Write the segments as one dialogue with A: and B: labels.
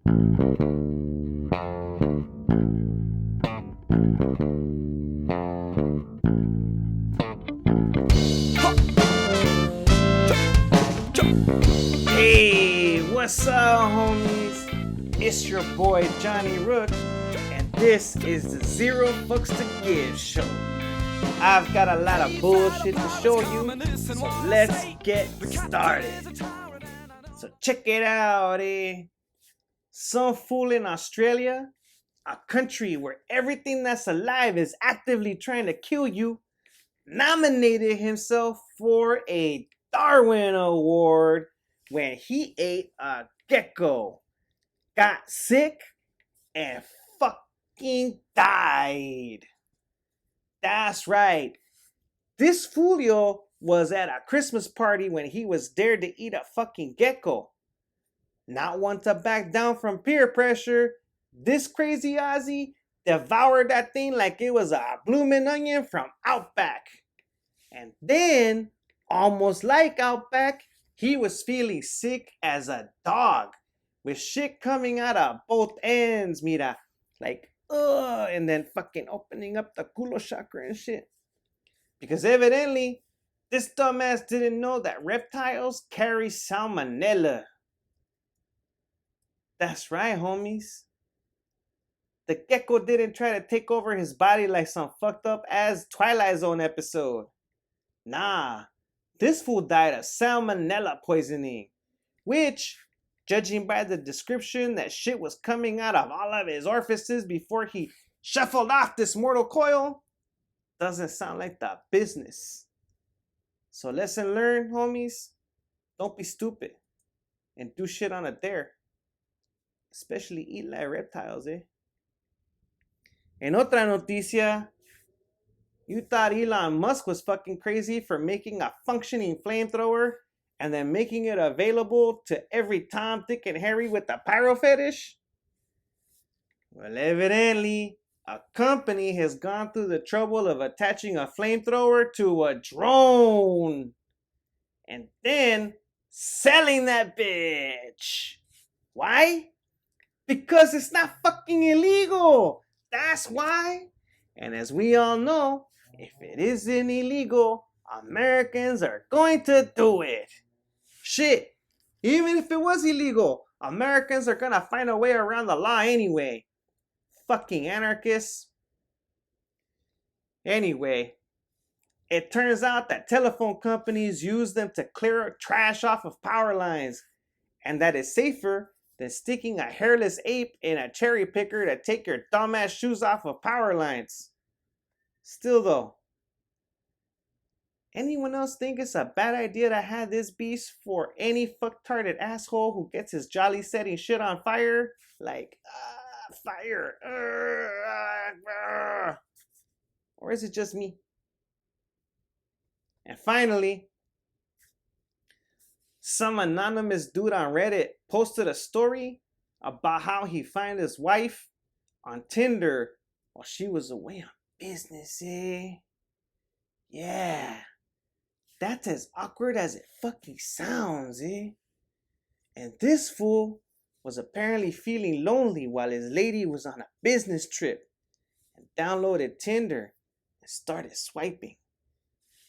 A: Hey, what's up, homies? It's your boy Johnny Rook, and this is the Zero Fucks to Give show. I've got a lot of bullshit to show you, so let's get started. So check it out, Some fool in Australia, a country where everything that's alive is actively trying to kill you, nominated himself for a Darwin Award when he ate a gecko, got sick, and fucking died. That's right. This foolio was at a Christmas party when he was dared to eat a fucking gecko. Not one to back down from peer pressure, this crazy Aussie devoured that thing like it was a bloomin' onion from Outback. And then, almost like Outback, he was feeling sick as a dog, with shit coming out of both ends, mira. Like, ugh, and then fucking opening up the culo chakra and shit. Because evidently, this dumbass didn't know that reptiles carry salmonella. That's right, homies. The gecko didn't try to take over his body like some fucked up ass Twilight Zone episode. Nah, this fool died of salmonella poisoning, which, judging by the description that shit was coming out of all of his orifices before he shuffled off this mortal coil, doesn't sound like the business. So lesson learned, homies, don't be stupid and do shit on a dare. Especially eat like reptiles, En otra noticia, you thought Elon Musk was fucking crazy for making a functioning flamethrower and then making it available to every Tom, Dick, and Harry with a pyro fetish? Well, evidently, a company has gone through the trouble of attaching a flamethrower to a drone and then selling that bitch. Why? Because it's not fucking illegal. That's why. And as we all know, if it isn't illegal, Americans are going to do it. Shit, even if it was illegal, Americans are gonna find a way around the law anyway. Fucking anarchists. Anyway, it turns out that telephone companies use them to clear trash off of power lines, and that is safer than sticking a hairless ape in a cherry picker to take your dumbass shoes off of power lines. Still though, anyone else think it's a bad idea to have this beast for any fucktarded asshole who gets his jolly setting shit on fire? Like, fire. Or is it just me? And finally, some anonymous dude on Reddit posted a story about how he found his wife on Tinder while she was away on business, Yeah, that's as awkward as it fucking sounds, And this fool was apparently feeling lonely while his lady was on a business trip and downloaded Tinder and started swiping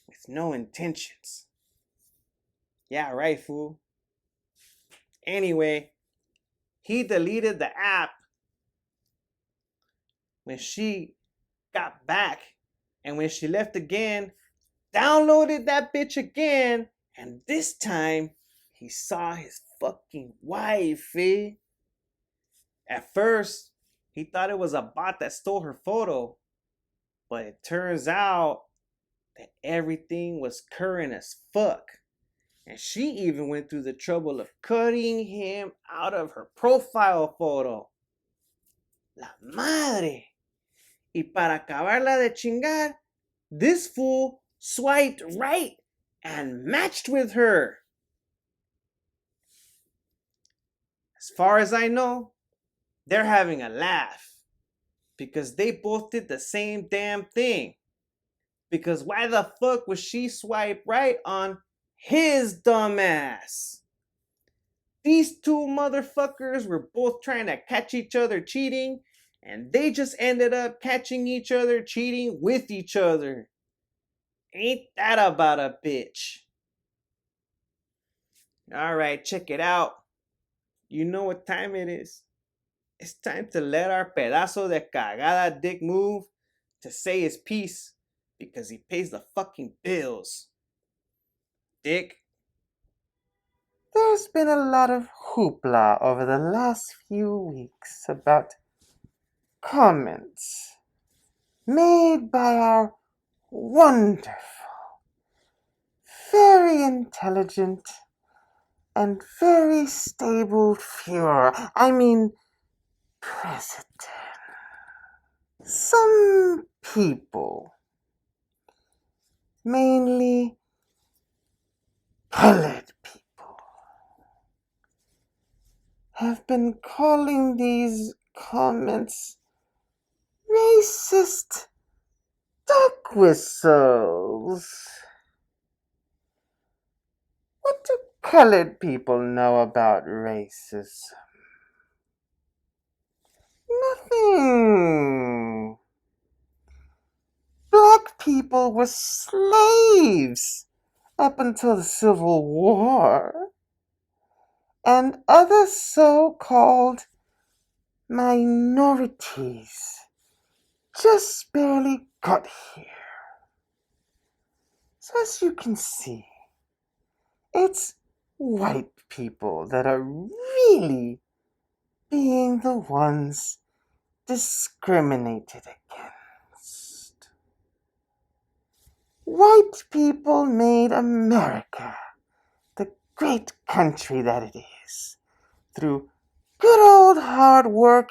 A: with no intentions. Yeah, right, fool. Anyway, he deleted the app when she got back, and when she left again, downloaded that bitch again, and this time he saw his fucking wife, At first, he thought it was a bot that stole her photo, but it turns out that everything was current as fuck. And she even went through the trouble of cutting him out of her profile photo. La madre. Y para acabarla de chingar, this fool swiped right and matched with her. As far as I know, they're having a laugh because they both did the same damn thing. Because why the fuck would she swipe right on his dumbass? These two motherfuckers were both trying to catch each other cheating, and they just ended up catching each other cheating with each other. Ain't that about a bitch? Alright, check it out. You know what time it is. It's time to let our pedazo de cagada dick Moove to say his piece because he pays the fucking bills. Dick.
B: There's been a lot of hoopla over the last few weeks about comments made by our wonderful, very intelligent, and very stable Führer. I mean, President. Some people, mainly colored people, have been calling these comments racist duck whistles. What do colored people know about racism? Nothing. Black people were slaves up until the Civil War, and other so-called minorities just barely got here. So as you can see, it's white people that are really being the ones discriminated against. White people made America the great country that it is through good old hard work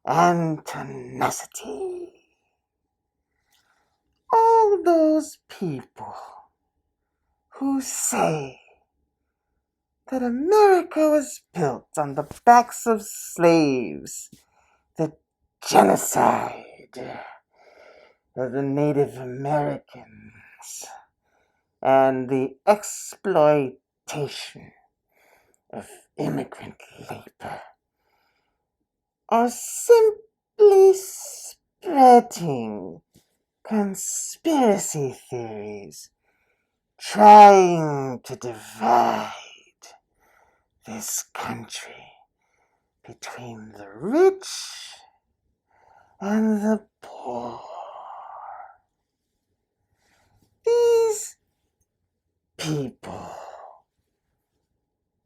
B: and tenacity. All those people who say that America was built on the backs of slaves, the genocide of the Native Americans, and the exploitation of immigrant labor, are simply spreading conspiracy theories, trying to divide this country between the rich and the poor. These people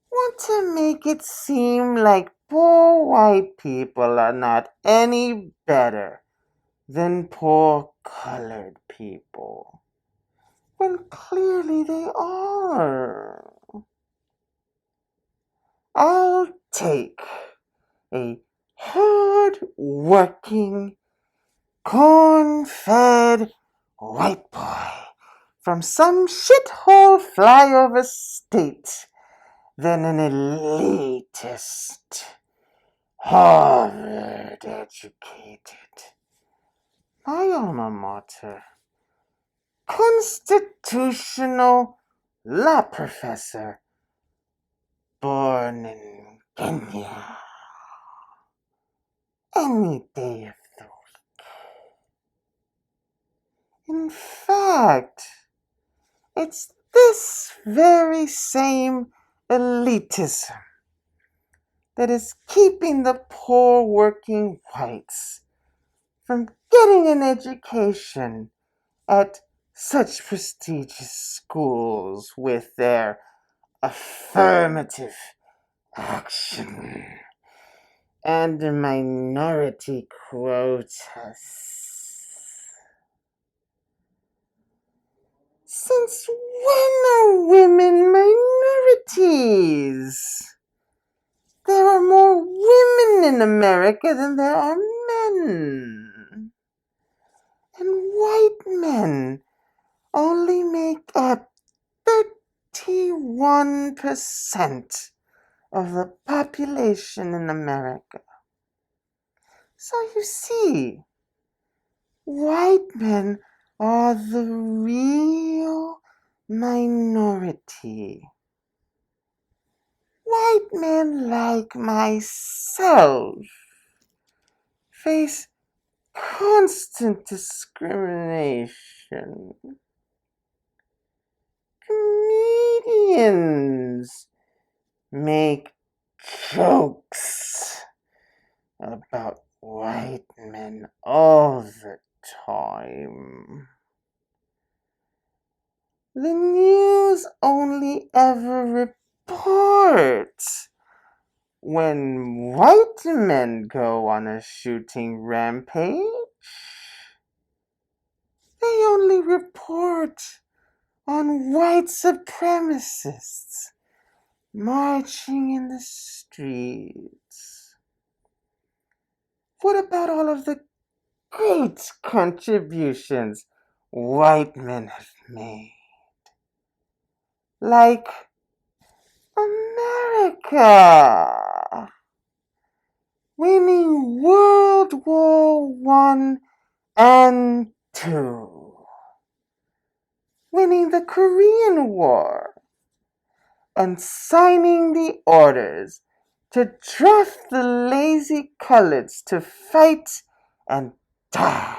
B: want to make it seem like poor white people are not any better than poor colored people, when clearly they are. I'll take a hard-working, corn-fed white boy from some shithole flyover state than an elitist, Harvard-educated, my alma mater, constitutional law professor, born in Kenya, any day of the week. In fact, it's this very same elitism that is keeping the poor working whites from getting an education at such prestigious schools with their affirmative action and minority quotas. Since when are women minorities? There are more women in America than there are men. And white men only make up 31% of the population in America. So you see, white men are the real minority. white men like myself face constant discrimination. Comedians make jokes about white men all the time. The news only ever reports when white men go on a shooting rampage. They only report on white supremacists marching in the streets. What about all of the great contributions white men have made? Like America, winning World War One and Two, winning the Korean War, and signing the orders to draft the lazy coloureds to fight and die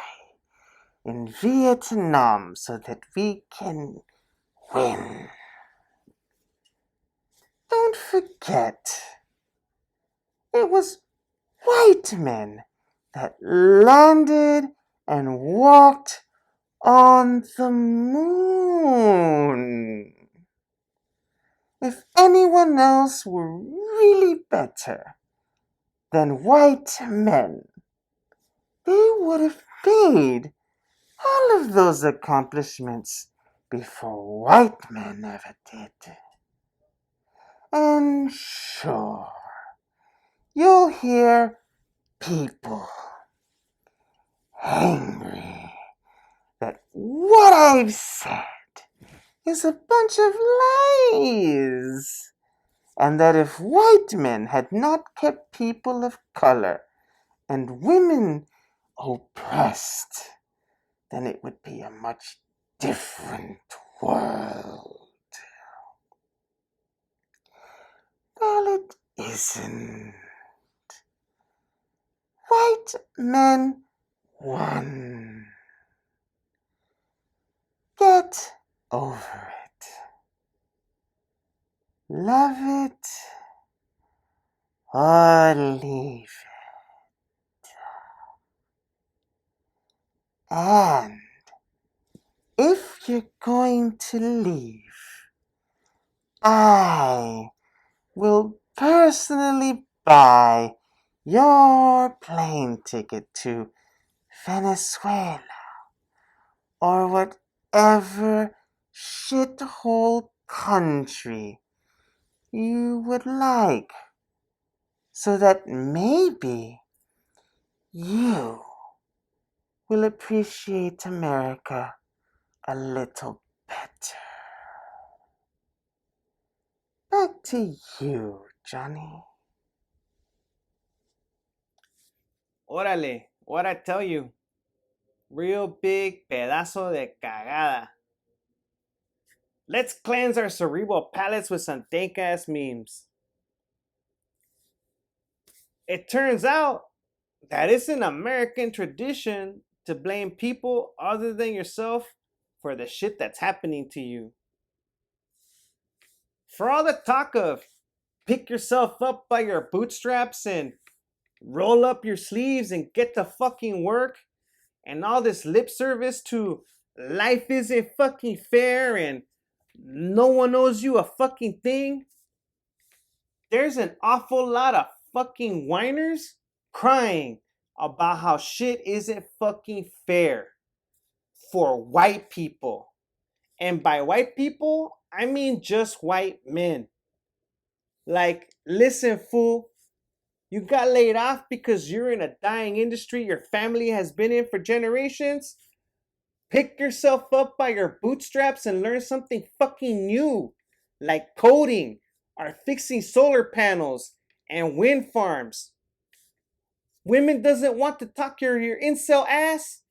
B: in Vietnam so that we can win. Don't forget, it was white men that landed and walked on the moon. If anyone else were really better than white men, they would have made all of those accomplishments before white men ever did. And sure, you'll hear people angry that what I've said is a bunch of lies, and that if white men had not kept people of color and women oppressed, then it would be a much different world. Well, it isn't. White men won. Get over it. Love it or leave it. And if you're going to leave, I will personally buy your plane ticket to Venezuela or whatever shithole country you would like, so that maybe you will appreciate America a little better. Back to you, Johnny.
A: Órale, what I tell you. Real big pedazo de cagada. Let's cleanse our cerebral palates with some dank ass memes. It turns out that it's an American tradition to blame people other than yourself for the shit that's happening to you. For all the talk of pick yourself up by your bootstraps and roll up your sleeves and get to fucking work, and all this lip service to life isn't fucking fair and no one owes you a fucking thing, there's an awful lot of fucking whiners crying about how shit isn't fucking fair for white people. And by white people, I mean just white men. Like, listen, fool, you got laid off because you're in a dying industry your family has been in for generations? Pick yourself up by your bootstraps and learn something fucking new, like coding or fixing solar panels and wind farms. Women doesn't want to talk your incel ass?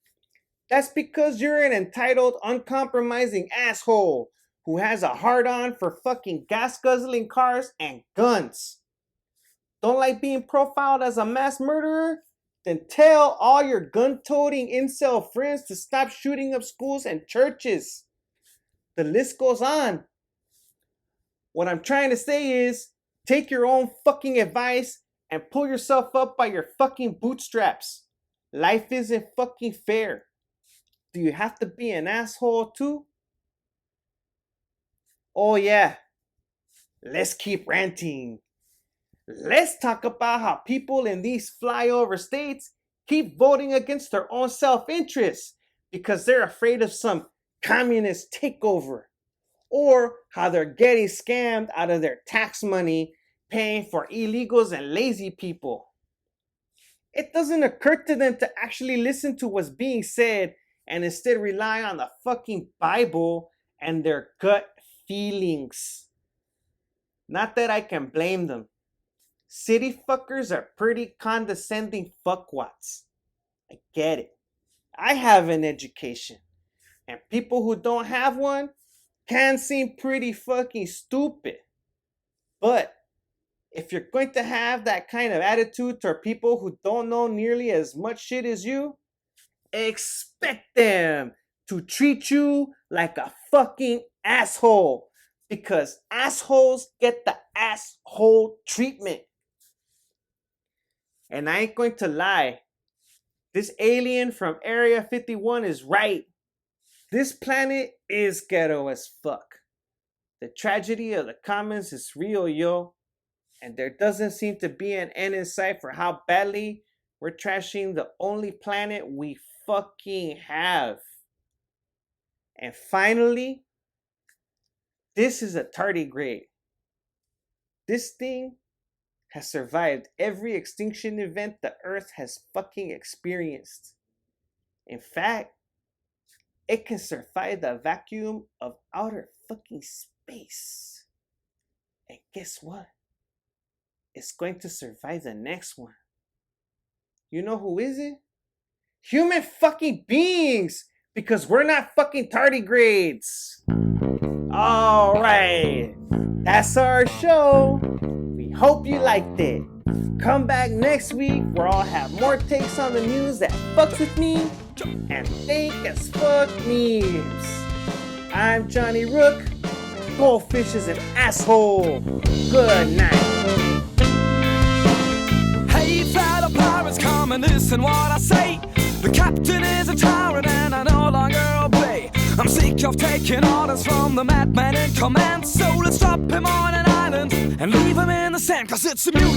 A: That's because you're an entitled, uncompromising asshole who has a hard-on for fucking gas-guzzling cars and guns. Don't like being profiled as a mass murderer? Then tell all your gun-toting incel friends to stop shooting up schools and churches. The list goes on. What I'm trying to say is, take your own fucking advice and pull yourself up by your fucking bootstraps. Life isn't fucking fair. Do you have to be an asshole too? Oh yeah, let's keep ranting. Let's talk about how people in these flyover states keep voting against their own self-interest because they're afraid of some communist takeover, or how they're getting scammed out of their tax money paying for illegals and lazy people. It doesn't occur to them to actually listen to what's being said and instead rely on the fucking Bible and their gut feelings. Not that I can blame them. City fuckers are pretty condescending fuckwats. I get it. I have an education. And people who don't have one can seem pretty fucking stupid. But if you're going to have that kind of attitude toward people who don't know nearly as much shit as you, expect them to treat you like a fucking asshole. Because assholes get the asshole treatment. And I ain't going to lie. This alien from Area 51 is right. This planet is ghetto as fuck. The tragedy of the commons is real, yo. And there doesn't seem to be an end in sight for how badly we're trashing the only planet we fucking have. And finally, this is a tardigrade. This thing has survived every extinction event the Earth has fucking experienced. In fact, it can survive the vacuum of outer fucking space. And guess what? It's going to survive the next one. You know who is it? Human fucking beings! Because we're not fucking tardigrades! Alright, that's our show. We hope you liked it. Come back next week where I'll have more takes on the news that fucks with me and think as fuck memes. I'm Johnny Rook. Goldfish is an asshole. Good night.
C: Hey, fellow pirates, come and listen what I say. The captain is a tyrant and I no longer obey. I'm sick of taking orders from the madman in command. So let's drop him on an island and leave him in the sand. Cause it's a mutiny.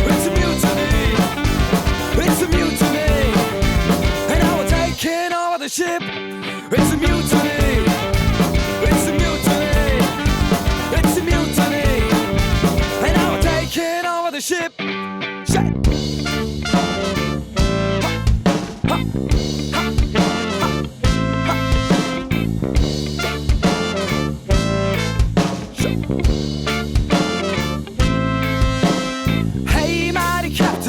C: It's a mutiny. It's a mutiny. And now we're taking over the ship. It's a mutiny. It's a mutiny. It's a mutiny. And now we're taking over the ship. Shit.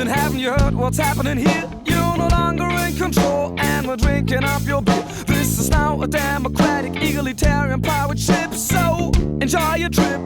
C: Haven't you heard what's happening here? You're no longer in control and we're drinking up your beer. This is now a democratic, egalitarian pirate ship. So enjoy your trip.